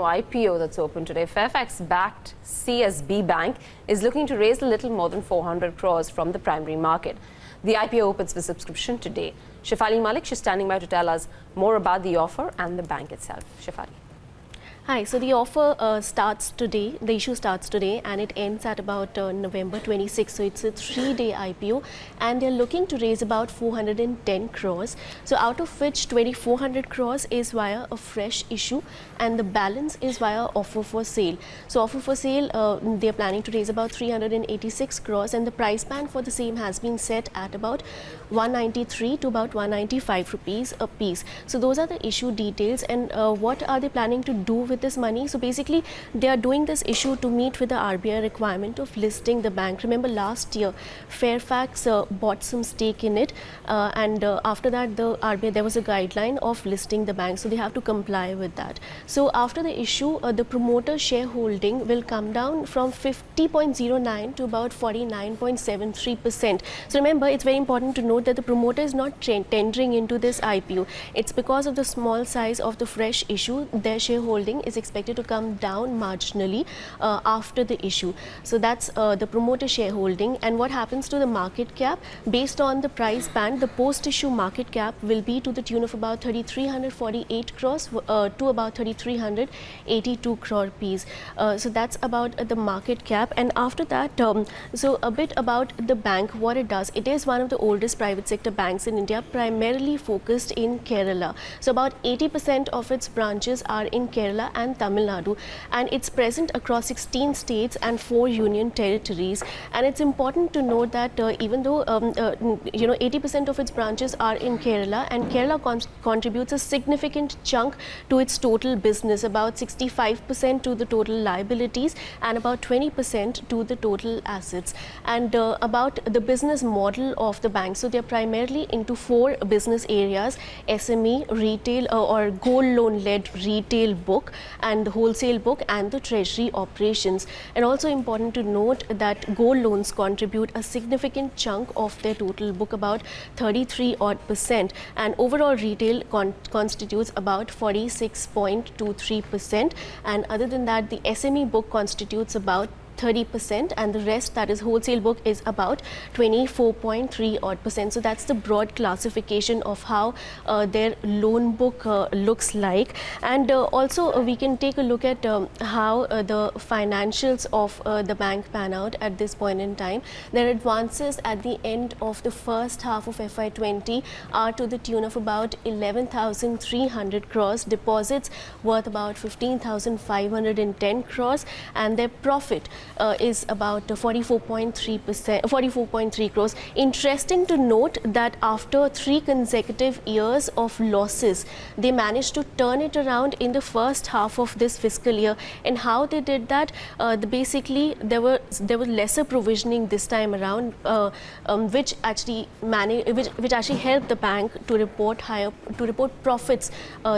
IPO that's open today. Fairfax-Backed CSB Bank is looking to raise a little more than 400 crores from the primary market. The IPO opens for subscription today. Shefali Malik, she's standing by to tell us more about the offer and the bank itself. Shefali. Hi, so the offer starts today, the issue starts today and it ends at about November 26th. So it's a 3-day IPO and they're looking to raise about 410 crores. So out of which 2,400 crores is via a fresh issue and the balance is via offer for sale. So offer for sale, they're planning to raise about 386 crores and the price band for the same has been set at about 193 to about 195 rupees a piece. So those are the issue details and what are they planning to do with this money? So basically they are doing this issue to meet with the RBI requirement of listing the bank. Remember last year Fairfax bought some stake in it and after that the RBI, there was a guideline of listing the bank, so they have to comply with that. So after the issue the promoter shareholding will come down from 50.09 to about 49.73%. So remember, it's very important to note that the promoter is not tendering into this IPO. It's because of the small size of the fresh issue, their shareholding is expected to come down marginally after the issue. So that's the promoter shareholding. And what happens to the market cap? Based on the price band, the post-issue market cap will be to the tune of about 3,348 crores to about 3,382 crore rupees. So that's about the market cap. And after that, so a bit about the bank, what it does. It is one of the oldest private sector banks in India, primarily focused in Kerala. So about 80% of its branches are in Kerala and Tamil Nadu, and it's present across 16 states and 4 union territories. And it's important to note that even though 80% of its branches are in Kerala, and Kerala contributes a significant chunk to its total business, about 65% to the total liabilities and about 20% to the total assets. And about the business model of the bank, so they're primarily into 4 business areas: SME, retail or gold loan led retail book, and the wholesale book, and the treasury operations. And also important to note that gold loans contribute a significant chunk of their total book, about 33% and overall retail constitutes about 46.23%, and other than that the SME book constitutes about 30% and the rest, that is wholesale book, is about 24.3%. So that's the broad classification of how their loan book looks like. And also we can take a look at how the financials of the bank pan out at this point in time. Their advances at the end of the first half of FY20 are to the tune of about 11,300 crores, deposits worth about 15,510 crores, and their profit is about 44.3 crores. Interesting to note that after 3 consecutive years of losses, they managed to turn it around in the first half of this fiscal year. And how they did that? Basically, there was lesser provisioning this time around, which actually helped the bank to report profits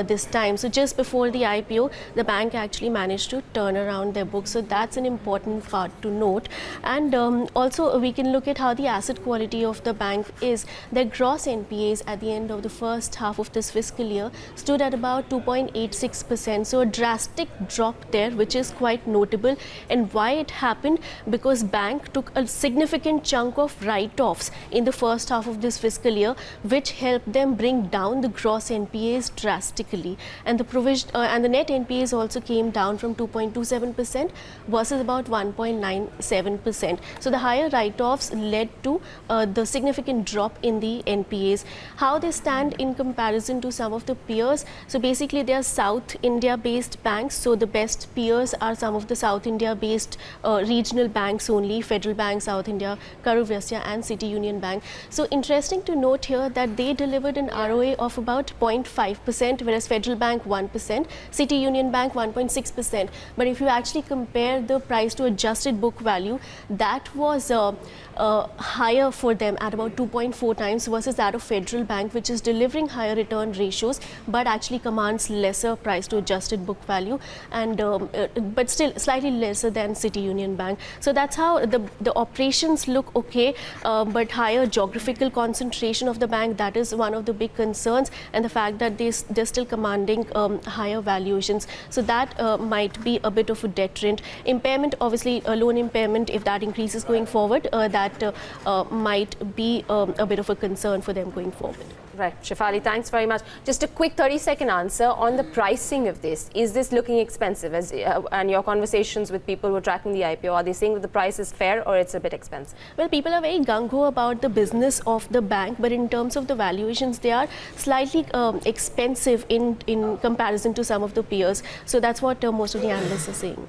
this time. So just before the IPO, the bank actually managed to turn around their books. So that's an important part to note. And also we can look at how the asset quality of the bank is. Their gross NPAs at the end of the first half of this fiscal year stood at about 2.86%. So a drastic drop there, which is quite notable. And why it happened? Because bank took a significant chunk of write-offs in the first half of this fiscal year, which helped them bring down the gross NPAs drastically. And the provision and the net NPAs also came down from 2.27% versus about 1.97%. So the higher write-offs led to the significant drop in the NPAs. How they stand in comparison to some of the peers? So basically they are South India based banks. So the best peers are some of the South India based regional banks only: Federal Bank, South India, Karur Vysya and City Union Bank. So interesting to note here that they delivered an ROA of about 0.5%, whereas Federal Bank 1%, City Union Bank 1.6%. But if you actually compare the price to adjusted book value, that was higher for them at about 2.4 times versus that of Federal Bank, which is delivering higher return ratios but actually commands lesser price to adjusted book value, and but still slightly lesser than City Union Bank. So that's how the operations look okay, but higher geographical concentration of the bank, that is one of the big concerns, and the fact that they're still commanding higher valuations. So that might be a bit of a deterrent. Impairment, obviously, loan impairment, if that increases going forward, that might be a bit of a concern for them going forward. Right. Shefali, thanks very much. Just a quick 30-second answer on the pricing of this. Is this looking expensive? And your conversations with people who are tracking the IPO, are they saying that the price is fair or it's a bit expensive? Well, people are very gung-ho about the business of the bank, but in terms of the valuations, they are slightly expensive in comparison to some of the peers. So that's what most of the analysts are saying.